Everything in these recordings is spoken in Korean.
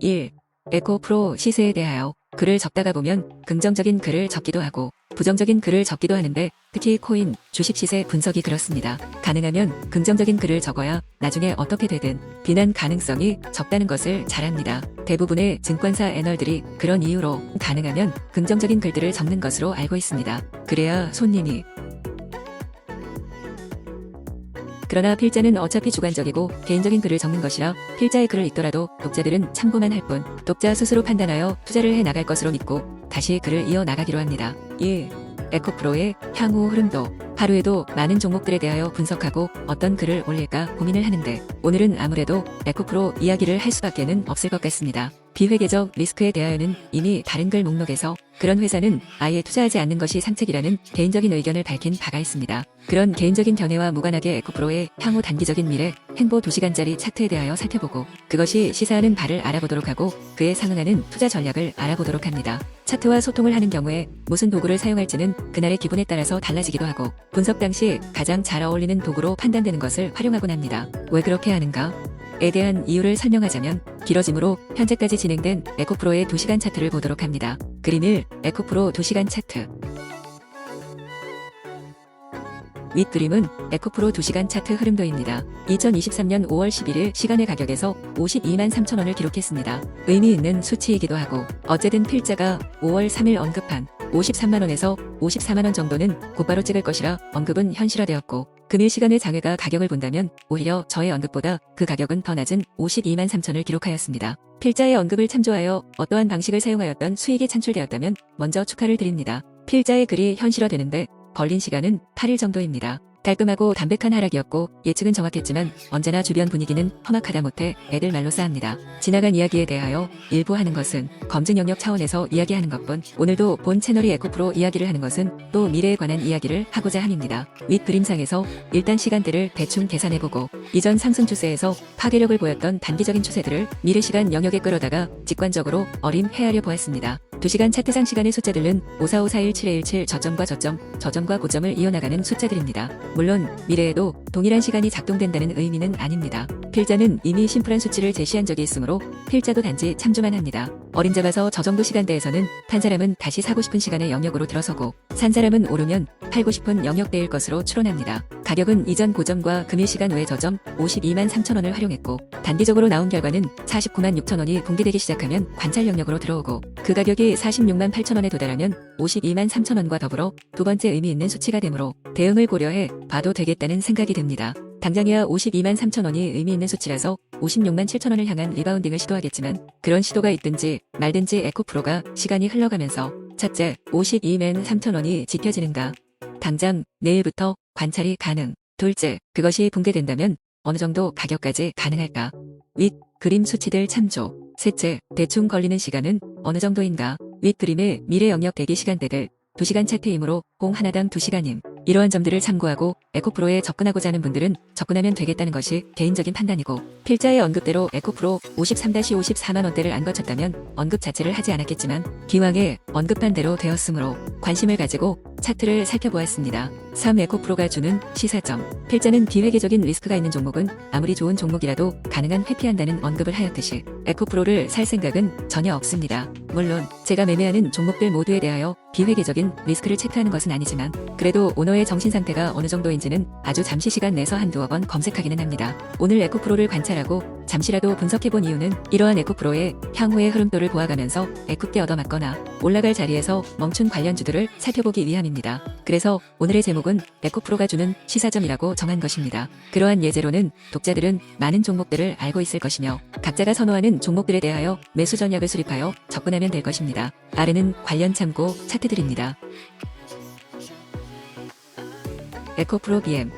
1. 에코프로 시세에 대하여 글을 적다가 보면 긍정적인 글을 적기도 하고 부정적인 글을 적기도 하는데 특히 코인, 주식 시세 분석이 그렇습니다. 가능하면 긍정적인 글을 적어야 나중에 어떻게 되든 비난 가능성이 적다는 것을 잘 압니다. 대부분의 증권사 애널들이 그런 이유로 가능하면 긍정적인 글들을 적는 것으로 알고 있습니다. 그래야 손님이. 그러나 필자는 어차피 주관적이고 개인적인 글을 적는 것이라 필자의 글을 읽더라도 독자들은 참고만 할 뿐 독자 스스로 판단하여 투자를 해 나갈 것으로 믿고 다시 글을 이어 나가기로 합니다. 2. 에코프로의 향후 흐름도 하루에도 많은 종목들에 대하여 분석하고 어떤 글을 올릴까 고민을 하는데 오늘은 아무래도 에코프로 이야기를 할 수밖에는 없을 것 같습니다. 비회계적 리스크에 대하여는 이미 다른 글 목록에서 그런 회사는 아예 투자하지 않는 것이 상책이라는 개인적인 의견을 밝힌 바가 있습니다. 그런 개인적인 견해와 무관하게 에코프로의 향후 단기적인 미래 행보 2시간짜리 차트에 대하여 살펴보고 그것이 시사하는 바를 알아보도록 하고 그에 상응하는 투자 전략을 알아보도록 합니다. 차트와 소통을 하는 경우에 무슨 도구를 사용할지는 그날의 기분에 따라서 달라지기도 하고 분석 당시 가장 잘 어울리는 도구로 판단되는 것을 활용하곤 합니다. 왜 그렇게 하는가? 에 대한 이유를 설명하자면 길어지므로 현재까지 진행된 에코프로의 2시간 차트를 보도록 합니다. 그림 1. 에코프로 2시간 차트. 윗그림은 에코프로 2시간 차트 흐름도입니다. 2023년 5월 11일 시간의 가격에서 52만 3천 원을 기록했습니다. 의미 있는 수치이기도 하고 어쨌든 필자가 5월 3일 언급한 53만원에서 54만원 정도는 곧바로 찍을 것이라 언급은 현실화되었고 금일 시간의 장외가 가격을 본다면 오히려 저의 언급보다 그 가격은 더 낮은 52만 3천을 기록하였습니다. 필자의 언급을 참조하여 어떠한 방식을 사용하였던 수익이 창출되었다면 먼저 축하를 드립니다. 필자의 글이 현실화되는데 걸린 시간은 8일 정도입니다. 깔끔하고 담백한 하락이었고 예측은 정확했지만 언제나 주변 분위기는 험악하다 못해 애들 말로 싸합니다. 지나간 이야기에 대하여 일부 하는 것은 검증 영역 차원에서 이야기하는 것뿐 오늘도 본 채널이 에코프로 이야기를 하는 것은 또 미래에 관한 이야기를 하고자 함입니다. 윗 그림상에서 일단 시간대를 대충 계산해보고 이전 상승 추세에서 파괴력을 보였던 단기적인 추세들을 미래 시간 영역에 끌어다가 직관적으로 어림해하려 보았습니다. 2시간 차트상 시간의 숫자들은 54541717 저점과 저점, 저점과 고점을 이어나가는 숫자들입니다. 물론 미래에도 동일한 시간이 작동된다는 의미는 아닙니다. 필자는 이미 심플한 수치를 제시한 적이 있으므로 필자도 단지 참조만 합니다. 어림잡아서 저 정도 시간대에서는 판 사람은 다시 사고 싶은 시간의 영역으로 들어서고 산 사람은 오르면 팔고 싶은 영역대일 것으로 추론합니다. 가격은 이전 고점과 금일 시간 외 저점 52만 3천 원을 활용했고 단기적으로 나온 결과는 49만 6천 원이 붕괴되기 시작하면 관찰 영역으로 들어오고 그 가격이 46만 8천 원에 도달하면 52만 3천 원과 더불어 두 번째 의미 있는 수치가 되므로 대응을 고려해 봐도 되겠다는 생각이 듭니다. 당장이야 52만 3천 원이 의미 있는 수치라서 56만 7천 원을 향한 리바운딩을 시도하겠지만 그런 시도가 있든지 말든지 에코프로가 시간이 흘러가면서 첫째 52만 3천 원이 지켜지는가 당장 내일부터 관찰이 가능. 둘째 그것이 붕괴된다면 어느 정도 가격까지 가능할까. 윗 그림 수치들 참조. 셋째 대충 걸리는 시간은 어느 정도인가. 윗 그림의 미래 영역 대기 시간대들 2시간 차트이므로 공 하나당 2시간임. 이러한 점들을 참고하고 에코프로에 접근하고자 하는 분들은 접근하면 되겠다는 것이 개인적인 판단이고 필자의 언급대로 에코프로 53-54만 원대를 안 거쳤다면 언급 자체를 하지 않았겠지만 기왕에 언급한 대로 되었으므로 관심을 가지고 차트를 살펴보았습니다. 3. 에코프로가 주는 시사점. 필자는 비회계적인 리스크가 있는 종목은 아무리 좋은 종목이라도 가능한 회피한다는 언급을 하였듯이 에코프로를 살 생각은 전혀 없습니다. 물론 제가 매매하는 종목들 모두에 대하여 비회계적인 리스크를 체크하는 것은 아니지만 그래도 오너의 정신상태가 어느 정도인지는 아주 잠시 시간 내서 한두어 번 검색하기는 합니다. 오늘 에코프로를 관찰하고 잠시라도 분석해본 이유는 이러한 에코프로의 향후의 흐름도를 보아가면서 에쿠때 얻어맞거나 올라갈 자리에서 멈춘 관련주들을 살펴보기 위함입니다. 그래서 오늘의 제목은 에코프로가 주는 시사점이라고 정한 것입니다. 그러한 예제로는 독자들은 많은 종목들을 알고 있을 것이며 각자가 선호하는 종목들에 대하여 매수 전략을 수립하여 접근하면 될 것입니다. 아래는 관련 참고 차트들입니다. 에코프로 BM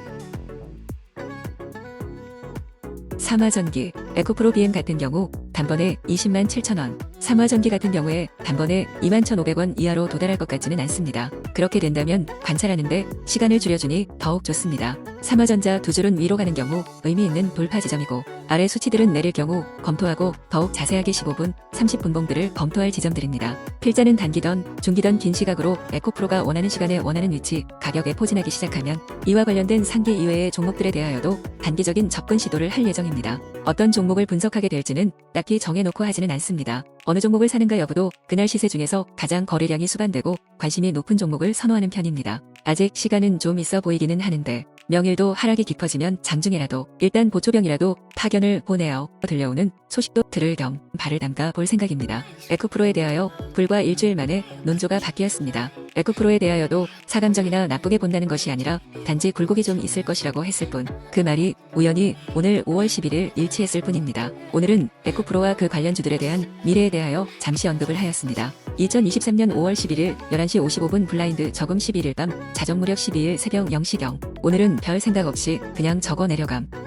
삼화전기 에코프로 BM 같은 경우 단번에 20만 7천 원, 삼화전기 같은 경우에 단번에 2만 1,500원 이하로 도달할 것 같지는 않습니다. 그렇게 된다면 관찰하는데 시간을 줄여주니 더욱 좋습니다. 삼화전자 두 줄은 위로 가는 경우 의미 있는 돌파 지점이고 아래 수치들은 내릴 경우 검토하고 더욱 자세하게 15분, 30분봉들을 검토할 지점들입니다. 필자는 단기던, 중기던 긴 시각으로 에코프로가 원하는 시간에 원하는 위치, 가격에 포진하기 시작하면 이와 관련된 상계 이외의 종목들에 대하여도 단기적인 접근 시도를 할 예정입니다. 어떤 종목을 분석하게 될지는 딱히 정해놓고 하지는 않습니다. 어느 종목을 사는가 여부도 그날 시세 중에서 가장 거래량이 수반되고 관심이 높은 종목을 선호하는 편입니다. 아직 시간은 좀 있어 보이기는 하는데 명일도 하락이 깊어지면 장중에라도 일단 보초병이라도 파견을 보내어 들려오는 소식도 들을 겸 발을 담가 볼 생각입니다. 에코프로에 대하여 불과 일주일 만에 논조가 바뀌었습니다. 에코프로에 대하여도 사감정이나 나쁘게 본다는 것이 아니라 단지 굴곡이 좀 있을 것이라고 했을 뿐 그 말이 우연히 오늘 5월 11일 일치했을 뿐입니다. 오늘은 에코프로와 그 관련주들에 대한 미래에 대하여 잠시 언급을 하였습니다. 2023년 5월 11일 11시 55분 블라인드 저금 11일 밤 자정 무렵 12일 새벽 0시경 오늘은 별 생각 없이 그냥 적어 내려감.